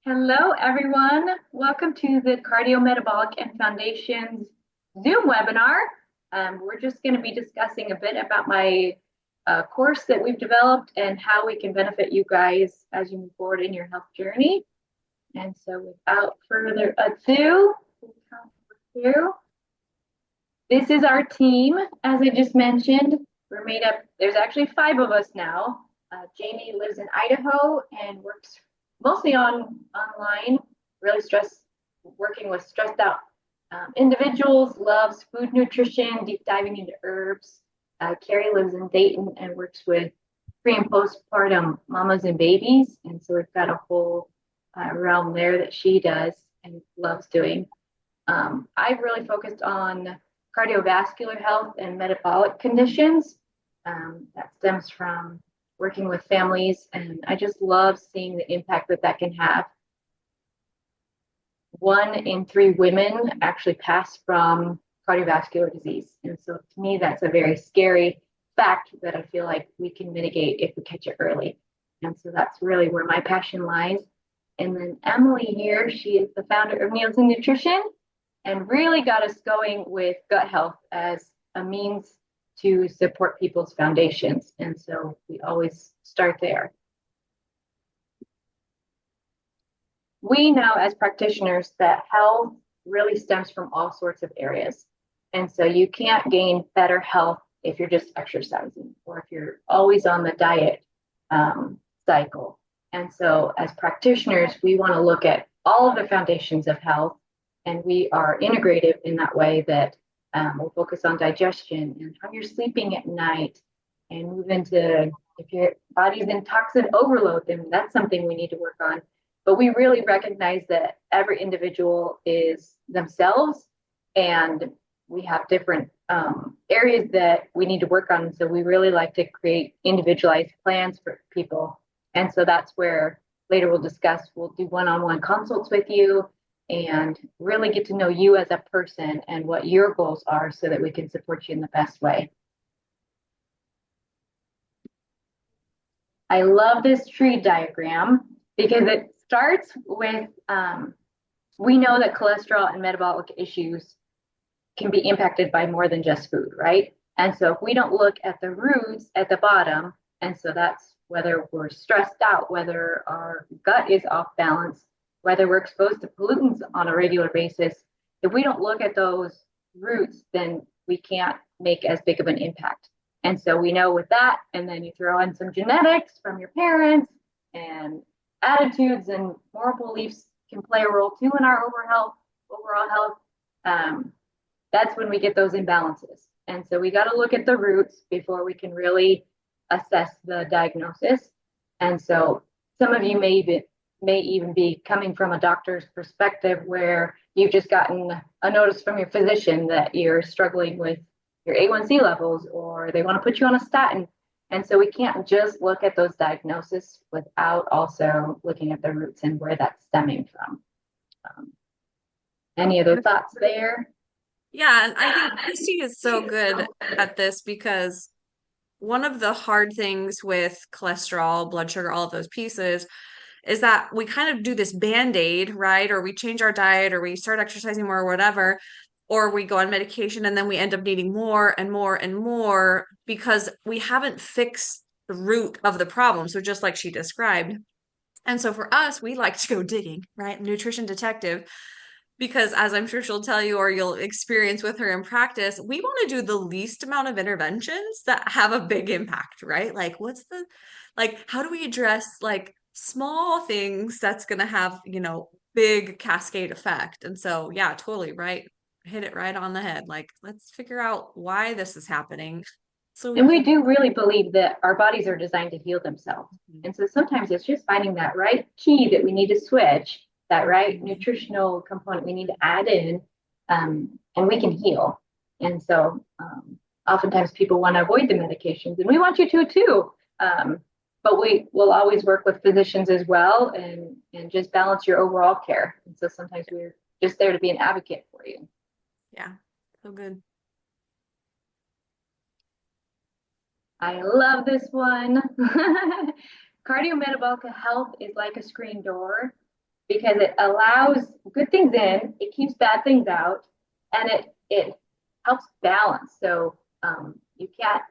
Hello, everyone. Welcome to the Cardiometabolic and Foundation's Zoom webinar. We're just going to be discussing a bit about my course that we've developed and how we can benefit you guys as you move forward in your health journey. And so without further ado, this is our team. As I just mentioned, we're made up, there's actually 5 of us now. Jamie lives in Idaho and works mostly online, really working with stressed out individuals, loves food nutrition, deep diving into herbs. Carrie lives in Dayton and works with pre and postpartum mamas and babies. And so we've got a whole realm there that she does and loves doing. I've really focused on cardiovascular health and metabolic conditions. That stems from working with families, and I just love seeing the impact that can have. 1 in 3 women actually pass from cardiovascular disease. And so to me, that's a very scary fact that I feel like we can mitigate if we catch it early. And so that's really where my passion lies. And then Emily here, she is the founder of Meals and Nutrition and really got us going with gut health as a means to support people's foundations. And so we always start there. We know as practitioners that health really stems from all sorts of areas. And so you can't gain better health if you're just exercising or if you're always on the diet cycle. And so as practitioners, we want to look at all of the foundations of health, and we are integrative in that way that we'll focus on digestion and how you're sleeping at night and move into if your body's in toxin overload, then that's something we need to work on. But we really recognize that every individual is themselves and we have different areas that we need to work on. So we really like to create individualized plans for people. And so that's where later we'll do one-on-one consults with you and really get to know you as a person and what your goals are so that we can support you in the best way. I love this tree diagram because it starts with, we know that cholesterol and metabolic issues can be impacted by more than just food, right? And so if we don't look at the roots at the bottom, and so that's whether we're stressed out, whether our gut is off balance, whether we're exposed to pollutants on a regular basis, if we don't look at those roots, then we can't make as big of an impact. And so we know with that, and then you throw in some genetics from your parents and attitudes and moral beliefs can play a role too in our overall health. That's when we get those imbalances. And so we got to look at the roots before we can really assess the diagnosis. And so some of you may even be coming from a doctor's perspective where you've just gotten a notice from your physician that you're struggling with your A1C levels or they want to put you on a statin. And so we can't just look at those diagnoses without also looking at the roots and where that's stemming from. Any other thoughts there? Yeah, and I think Christy is so good at this because one of the hard things with cholesterol, blood sugar, all of those pieces is that we kind of do this band-aid, right? Or we change our diet or we start exercising more or whatever, or we go on medication and then we end up needing more and more and more because we haven't fixed the root of the problem. So just like she described. And so for us, we like to go digging, right? Nutrition detective because as I'm sure she'll tell you or you'll experience with her in practice, we want to do the least amount of interventions that have a big impact, right? Like how do we address like small things that's going to have, big cascade effect? And so, yeah, totally right. Hit it right on the head. Like, let's figure out why this is happening so we And we can. do really believe that our bodies are designed to heal themselves. And so sometimes it's just finding that right key that we need to switch, that right nutritional component we need to add in, and we can heal. And so oftentimes people want to avoid the medications, and we want you to too. But we will always work with physicians as well and just balance your overall care. And so sometimes we're just there to be an advocate for you. Yeah, so good. I love this one. Cardiometabolic health is like a screen door. because it allows good things in, it keeps bad things out, and it helps balance. So you can't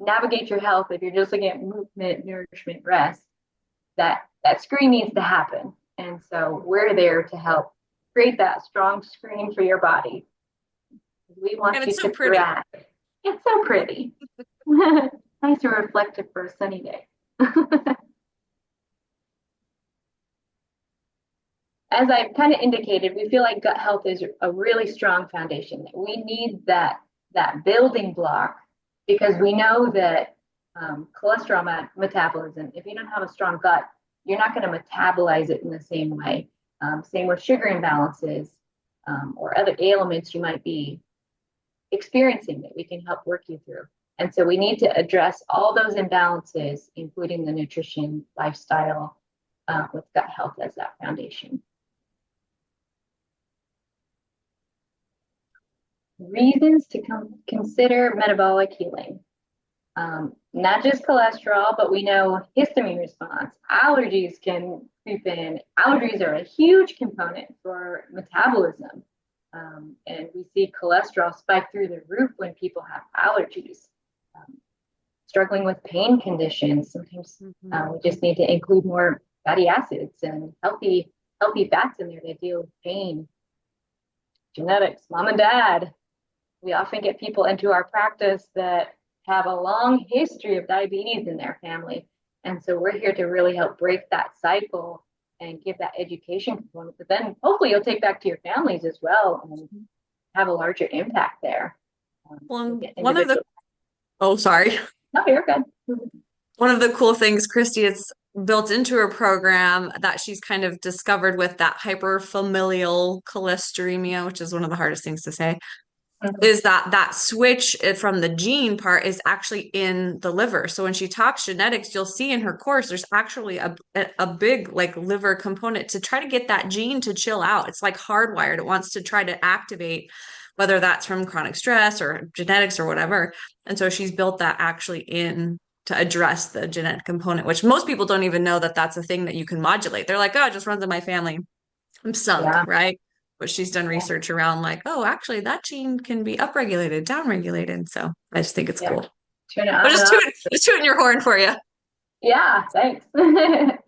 navigate your health if you're just looking at movement, nourishment, rest. That screen needs to happen, and so we're there to help create that strong screen for your body. We And want you it's so to pretty. thrive. It's so pretty. Nice and reflective for a sunny day. As I've kind of indicated, we feel like gut health is a really strong foundation. We need that building block because we know that cholesterol metabolism, if you don't have a strong gut, you're not going to metabolize it in the same way. Same with sugar imbalances or other ailments you might be experiencing that we can help work you through. And so we need to address all those imbalances, including the nutrition, lifestyle, with gut health as that foundation. Reasons to consider metabolic healing. Not just cholesterol, but we know histamine response. Allergies can creep in. Allergies are a huge component for metabolism. And we see cholesterol spike through the roof when people have allergies. Struggling with pain conditions, sometimes we just need to include more fatty acids and healthy fats in there to deal with pain. Genetics, mom and dad. We often get people into our practice that have a long history of diabetes in their family. And so we're here to really help break that cycle and give that education component. But then hopefully you'll take back to your families as well and have a larger impact there. Well, oh, sorry. No, you're good. One of the cool things Christy has built into her program that she's kind of discovered with that hyperfamilial cholesteremia, which is one of the hardest things to say, is that switch from the gene part is actually in the liver. So when she talks genetics, you'll see in her course, there's actually a big like liver component to try to get that gene to chill out. It's like hardwired. It wants to try to activate, whether that's from chronic stress or genetics or whatever. And so she's built that actually in to address the genetic component, which most people don't even know that that's a thing that you can modulate. They're like, oh, it just runs in my family. I'm sunk, Yeah. right? But she's done research around like, oh, actually that gene can be upregulated, downregulated. So I just think it's cool. Turn it But on and off. just tooting your horn for you. Yeah, thanks. And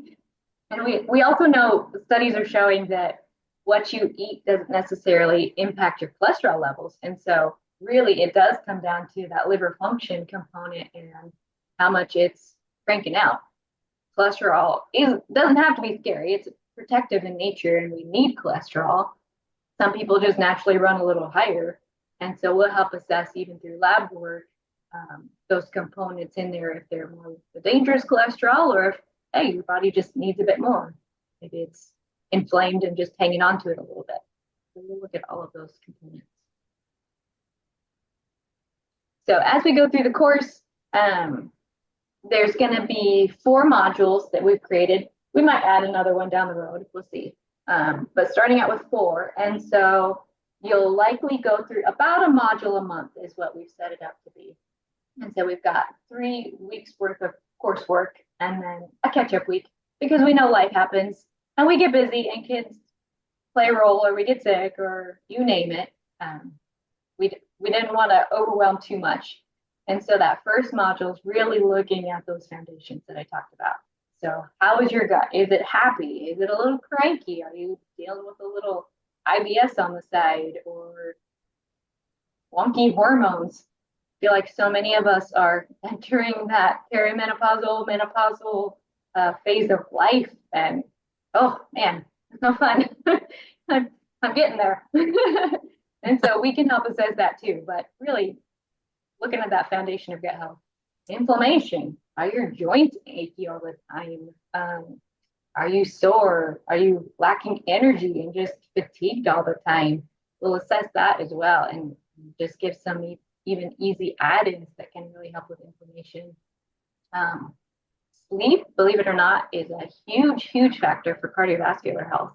we also know studies are showing that what you eat doesn't necessarily impact your cholesterol levels. And so really it does come down to that liver function component and how much it's cranking out. Cholesterol doesn't have to be scary. It's protective in nature and we need cholesterol. Some people just naturally run a little higher. And so we'll help assess even through lab work those components in there if they're more the dangerous cholesterol or if, hey, your body just needs a bit more. Maybe it's inflamed and just hanging on to it a little bit. So we'll look at all of those components. So as we go through the course, there's going to be 4 modules that we've created. We might add another one down the road. We'll see. But starting out with 4. And so you'll likely go through about a module a month is what we've set it up to be. And so we've got 3 weeks worth of coursework and then a catch-up week because we know life happens and we get busy and kids play a role or we get sick or you name it. We didn't want to overwhelm too much. And so that first module is really looking at those foundations that I talked about. So how is your gut? Is it happy? Is it a little cranky? Are you dealing with a little IBS on the side or wonky hormones? I feel like so many of us are entering that perimenopausal, menopausal phase of life. And oh man, it's no fun. I'm getting there. And so we can help assess that too. But really looking at that foundation of gut health. Inflammation. Are your joints achy all the time? Are you sore? Are you lacking energy and just fatigued all the time? We'll assess that as well and just give some even easy add-ins that can really help with inflammation. Sleep, believe it or not, is a huge factor for cardiovascular health.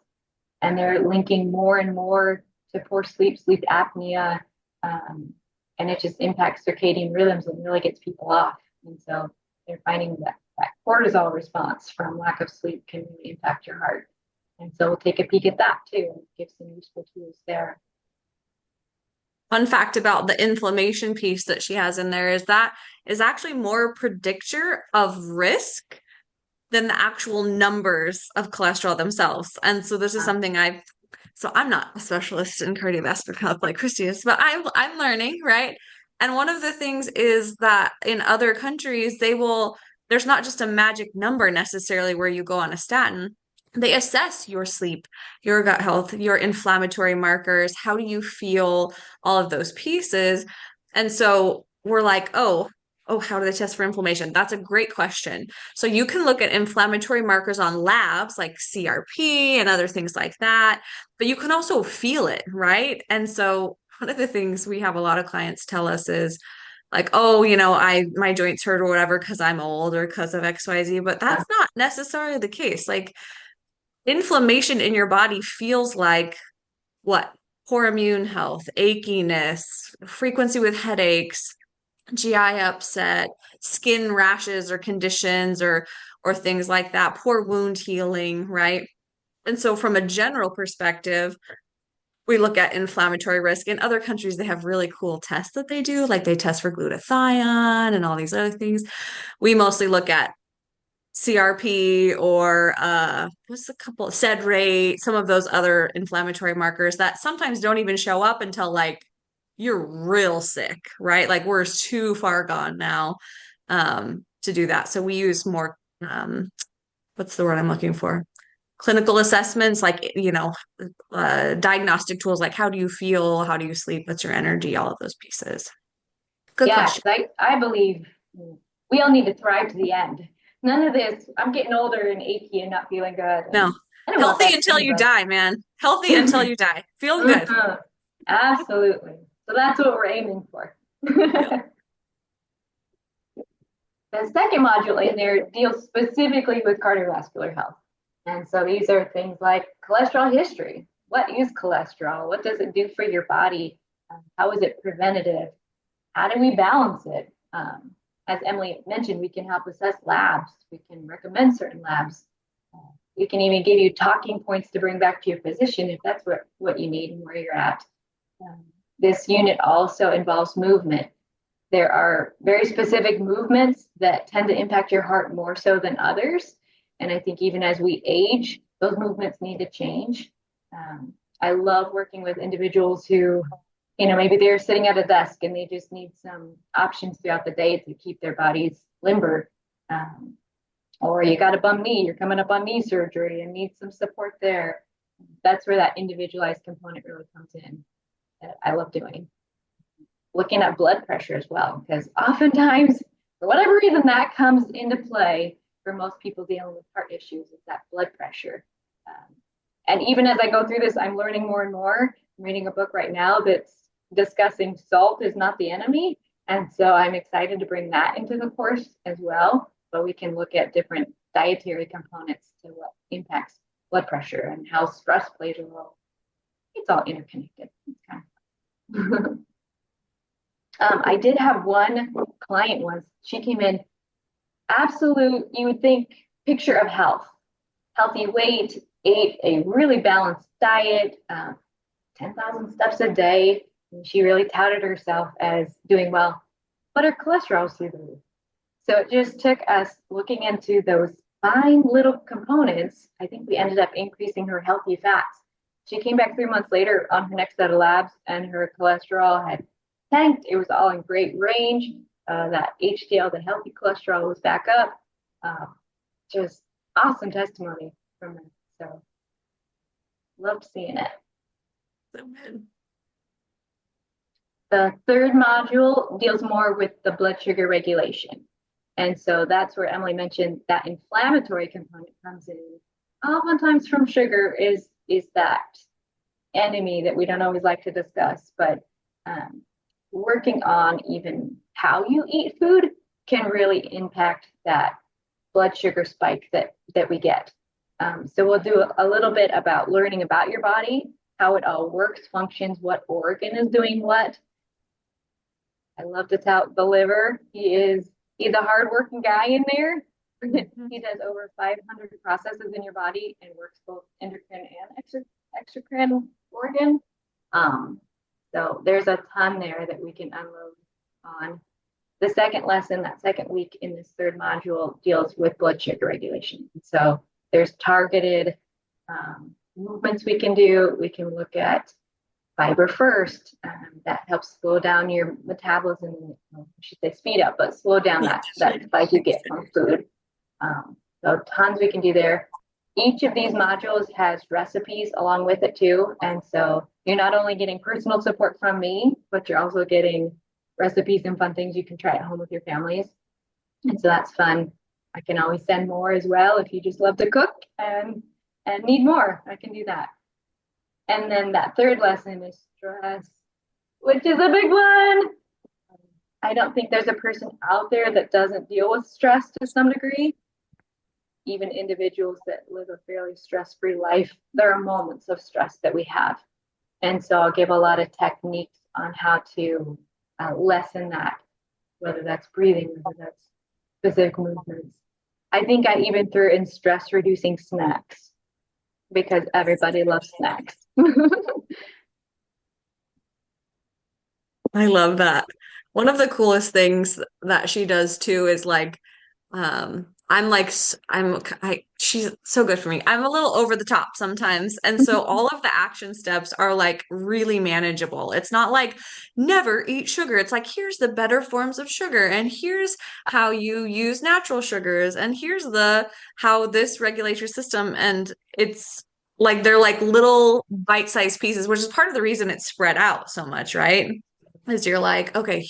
And they're linking more and more to poor sleep, sleep apnea, and it just impacts circadian rhythms and really gets people off. And so they're finding that cortisol response from lack of sleep can really impact your heart. And so we'll take a peek at that too, and give some useful tools there. Fun fact about the inflammation piece that she has in there is that is actually more predictor of risk than the actual numbers of cholesterol themselves. And so this is something so I'm not a specialist in cardiovascular health like Christy is, but I'm learning, right? And one of the things is that in other countries, there's not just a magic number necessarily where you go on a statin. They assess your sleep, your gut health, your inflammatory markers, how do you feel, all of those pieces. And so we're like, oh, how do they test for inflammation? That's a great question. So you can look at inflammatory markers on labs like CRP and other things like that, but you can also feel it, right? And so one of the things we have a lot of clients tell us is like, oh, I my joints hurt or whatever because I'm old or because of XYZ, but that's not necessarily the case. Like inflammation in your body feels like what? Poor immune health, achiness, frequency with headaches, GI upset, skin rashes or conditions or things like that, poor wound healing, right? And so from a general perspective, we look at inflammatory risk. In other countries, they have really cool tests that they do, like they test for glutathione and all these other things. We mostly look at CRP or what's a couple sed rate, some of those other inflammatory markers that sometimes don't even show up until like you're real sick, right? Like we're too far gone now to do that. So we use more what's the word I'm looking for? Clinical assessments, like diagnostic tools, like how do you feel, how do you sleep, what's your energy, all of those pieces. Good Yeah, question. 'cause I believe we all need to thrive to the end. None of this, I'm getting older and achy and not feeling good. No, And I don't want healthy that for until you anybody. die, man. Healthy until you die. Feeling good. Mhm. Absolutely. So that's what we're aiming for. Yep. The second module in there deals specifically with cardiovascular health. And so these are things like cholesterol history. What is cholesterol? What does it do for your body? How is it preventative? How do we balance it? As Emily mentioned, we can help assess labs. We can recommend certain labs. We can even give you talking points to bring back to your physician if that's what you need and where you're at. This unit also involves movement. There are very specific movements that tend to impact your heart more so than others. And I think even as we age, those movements need to change. I love working with individuals who, maybe they're sitting at a desk and they just need some options throughout the day to keep their bodies limber. Or you got a bum knee, you're coming up on knee surgery and need some support there. That's where that individualized component really comes in that I love doing. Looking at blood pressure as well, because oftentimes, for whatever reason, that comes into play for most people dealing with heart issues is that blood pressure. And even as I go through this, I'm learning more and more. I'm reading a book right now that's discussing salt is not the enemy. And so I'm excited to bring that into the course as well. So we can look at different dietary components to what impacts blood pressure and how stress plays a role. It's all interconnected. It's kind of I did have one client once. She came in absolute, you would think, picture of health, healthy weight, ate a really balanced diet, 10,000 steps a day. And she really touted herself as doing well, but her cholesterol was through the roof. So it just took us looking into those fine little components. I think we ended up increasing her healthy fats. She came back 3 months later on her next set of labs, and her cholesterol had tanked. It was all in great range. That HDL, the healthy cholesterol, was back up. Just awesome testimony from her. So loved seeing it. So good. The third module deals more with the blood sugar regulation. And so that's where Emily mentioned that inflammatory component comes in. Oftentimes from sugar is that enemy that we don't always like to discuss, but working on even how you eat food can really impact that blood sugar spike that we get. So we'll do a little bit about learning about your body, how it all works, functions, what organ is doing what. I love to tout the liver. He's a hardworking guy in there. Mhm. He does over 500 processes in your body and works both endocrine and exocrine organ. Um, so there's a ton there that we can unload on. The second lesson, that second week in this third module, deals with blood sugar regulation. So there's targeted movements we can do. We can look at fiber first. That helps slow down your metabolism. I should say speed up, but slow down Yeah. that spike you get from food. So tons we can do there. Each of these modules has recipes along with it too. And so you're not only getting personal support from me, but you're also getting recipes and fun things you can try at home with your families. And so that's fun. I can always send more as well if you just love to cook and need more. I can do that. And then that third lesson is stress, which is a big one. I don't think there's a person out there that doesn't deal with stress to some degree. Even individuals that live a fairly stress-free life, there are moments of stress that we have. And so I'll give a lot of techniques on how to lessen that, whether that's breathing, whether that's specific movements. I think I even threw in stress reducing snacks because everybody loves snacks. I love that. One of the coolest things that she does too is like, I'm like, she's so good for me. I'm a little over the top sometimes. And so all of the action steps are like really manageable. It's not like never eat sugar. It's like, here's the better forms of sugar, and here's how you use natural sugars, and here's how this regulates your system. And it's like, they're like little bite-sized pieces, which is part of the reason it's spread out so much, right? Is you're like, okay,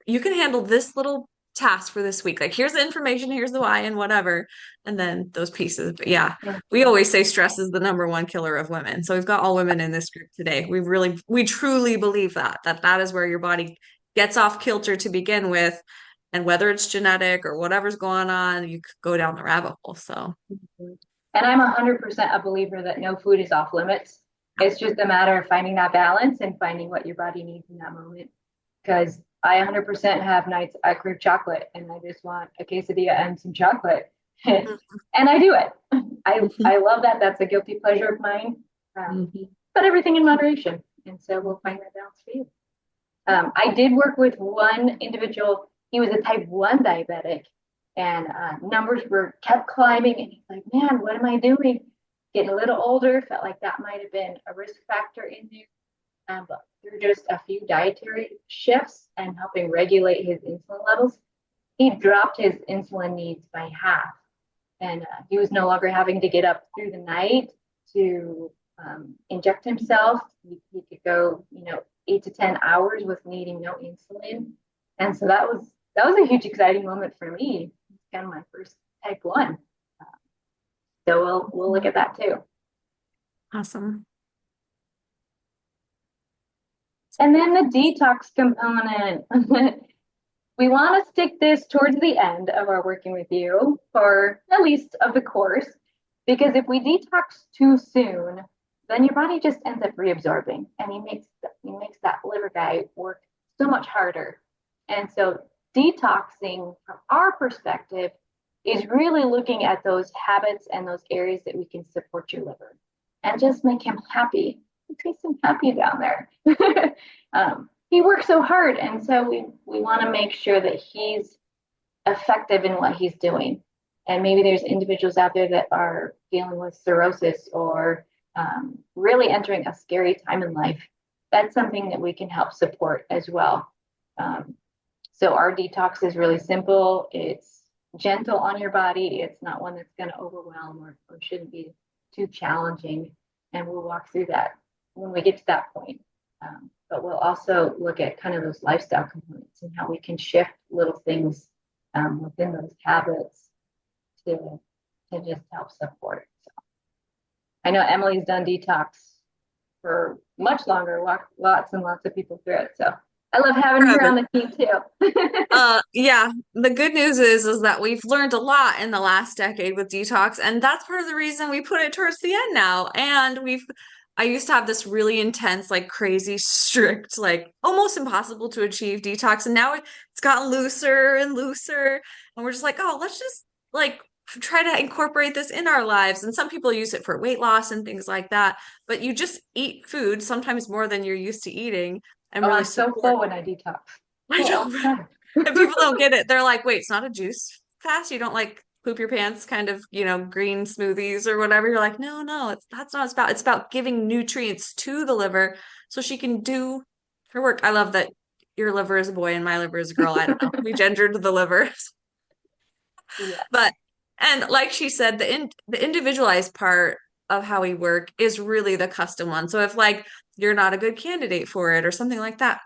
you can handle this little task for this week. Like, here's the information, here's the why, and whatever. And then those pieces. But yeah, we always say stress is the number one killer of women. So we've got all women in this group today. We truly believe that is where your body gets off kilter to begin with. And whether it's genetic or whatever's going on, you could go down the rabbit hole. So, And I'm 100% a believer that no food is off limits. It's just a matter of finding that balance and finding what your body needs in that moment. Because I 100% have nights I crave chocolate and I just want a quesadilla and some chocolate. And I do it. I love that. That's a guilty pleasure of mine. mhm. But everything in moderation. And so we'll find that balance for you. I did work with one individual. He was a type 1 diabetic, and numbers were kept climbing. And he's like, man, what am I doing? Getting a little older, felt like that might have been a risk factor in there. But through just a few dietary shifts and helping regulate his insulin levels, he dropped his insulin needs by half. And he was no longer having to get up through the night to inject himself. He could go, 8 to 10 hours with needing no insulin. And so that was a huge exciting moment for me. It's kind of my first type 1. So we'll look at that too. Awesome. And then the detox component. We want to stick this towards the end of our working with you for at least of the course, because if we detox too soon, then your body just ends up reabsorbing, and he makes that liver guy work so much harder. And so detoxing from our perspective is really looking at those habits and those areas that we can support your liver and just make him happy. It makes him happy down there. He works so hard, and so we want to make sure that he's effective in what he's doing. And maybe there's individuals out there that are dealing with cirrhosis or really entering a scary time in life. That's something that we can help support as well. So our detox is really simple. It's gentle on your body. It's not one that's going to overwhelm or shouldn't be too challenging. And we'll walk through that when we get to that point. But we'll also look at kind of those lifestyle components and how we can shift little things within those habits to just help support. So I know Emily's done detox for much longer, lots and lots of people through it. So I love having her on the team too. Yeah, the good news is that we've learned a lot in the last decade with detox, and that's part of the reason we put it towards the end now. And I used to have this really intense, like crazy strict, like almost impossible to achieve detox, and now it's gotten looser and looser, and we're just like, oh, let's just like try to incorporate this in our lives. And some people use it for weight loss and things like that. But you just eat food, sometimes more than you're used to eating, and Oh, really I'm so support. full when I detox. I Full all know, the time. and people don't get it. They're like, wait, it's not a juice fast. You don't like poop your pants kind of, green smoothies or whatever. You're like, no, no, that's not what it's about. It's about giving nutrients to the liver so she can do her work. I love that your liver is a boy and my liver is a girl. I don't know. We gendered the liver. Yeah. But and like she said, the individualized part of how we work is really the custom one. So if like you're not a good candidate for it or something like that,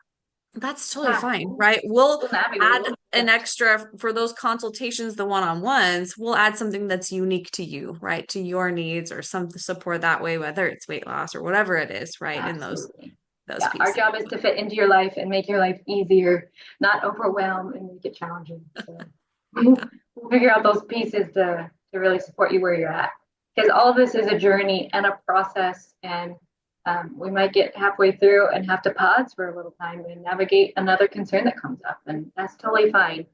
that's totally Yeah. fine, right? We'll We'll navigate add it. an Yeah. extra for those consultations, the one-on-ones, we'll add something that's unique to you, right? To your needs or some support that way, whether it's weight loss or whatever it is, right? In Absolutely. those Yeah. Our pieces. job is to fit into your life and make your life easier, not overwhelm and make it challenging. So we'll figure out those pieces to really support you where you're at. Because all of this is a journey and a process, and we might get halfway through and have to pause for a little time and navigate another concern that comes up, and that's totally fine.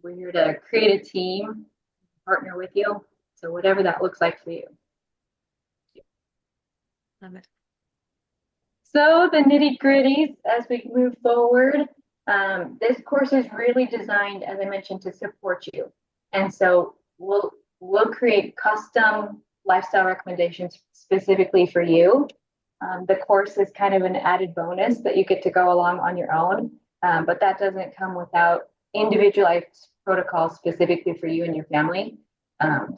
We're here to create a team, partner with you. So whatever that looks like for you. Love it. So the nitty gritties as we move forward, this course is really designed, as I mentioned, to support you. And so we'll create custom lifestyle recommendations specifically for you. The course is kind of an added bonus that you get to go along on your own, but that doesn't come without individualized protocols specifically for you and your family.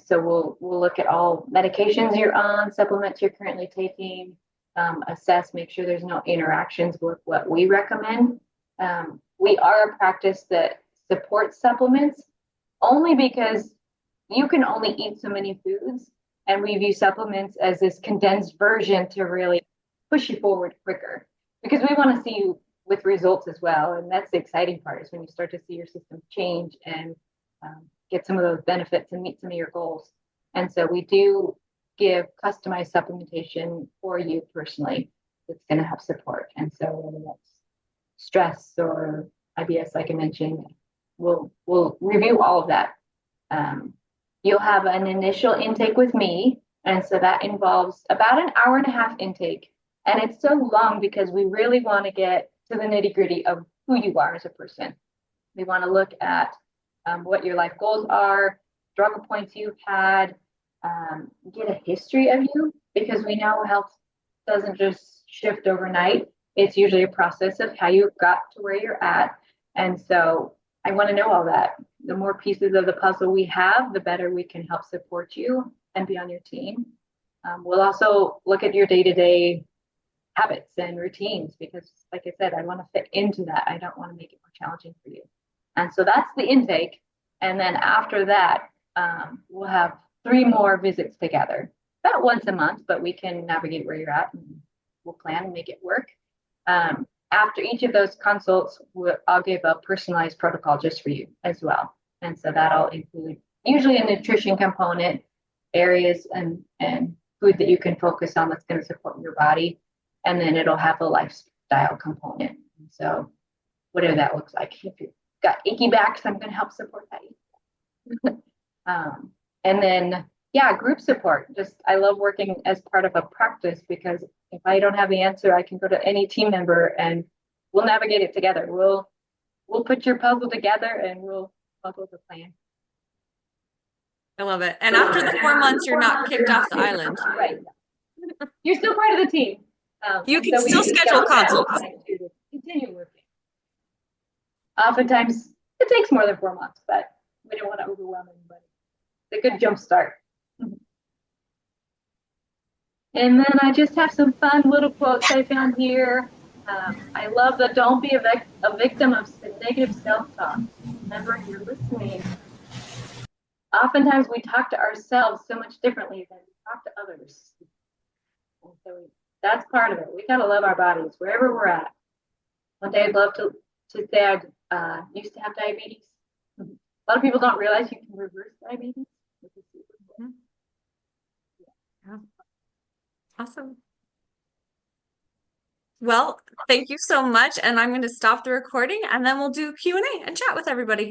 So we'll look at all medications you're on, supplements you're currently taking, assess, make sure there's no interactions with what we recommend. We are a practice that supports supplements only because you can only eat so many foods, and we view supplements as this condensed version to really push you forward quicker because we want to see you with results as well. And that's the exciting part is when you start to see your system change and get some of those benefits and meet some of your goals. And so we do give customized supplementation for you personally that's going to have support. And so whether that's stress or IBS, like I mentioned, we'll review all of that. You'll have an initial intake with me, and so that involves about an hour and a half intake. And it's so long because we really want to get to the nitty gritty of who you are as a person. We want to look at what your life goals are, struggle points you've had, get a history of you because we know health doesn't just shift overnight. It's usually a process of how you got to where you're at. And so I want to know all that. The more pieces of the puzzle we have, the better we can help support you and be on your team. We'll also look at your day to day habits and routines because, like I said, I want to fit into that. I don't want to make it more challenging for you. And so that's the intake. And then after that, we'll have 3 more visits together, about once a month, but we can navigate where you're at and we'll plan and make it work. After each of those consults, I'll give a personalized protocol just for you as well. And so that'll include usually a nutrition component, areas and food that you can focus on that's going to support your body. And then it'll have a lifestyle component. And so whatever that looks like. If you've got achy backs, I'm going to help support that. And then, yeah, group support. Just I love working as part of a practice because if I don't have the answer, I can go to any team member and we'll navigate it together. We'll put your puzzle together and we'll come up with a plan. I love it. And after the 4 months, you're not kicked off the island. Right. You're still part of the team. You can so still we schedule got consults. time to continue working. Oftentimes, it takes more than 4 months, but we don't want to overwhelm anybody. It's a good jump start. And then I just have some fun little quotes I found here. I love the don't be a victim of negative self-talk. Remember, you're listening. Oftentimes we talk to ourselves so much differently than we talk to others. And so that's part of it. We got to love our bodies wherever we're at. One day I'd love to say I used to have diabetes. A lot of people don't realize you can reverse diabetes. Which is super cool. Yeah. Awesome. Well, thank you so much. And I'm going to stop the recording and then we'll do Q&A and chat with everybody.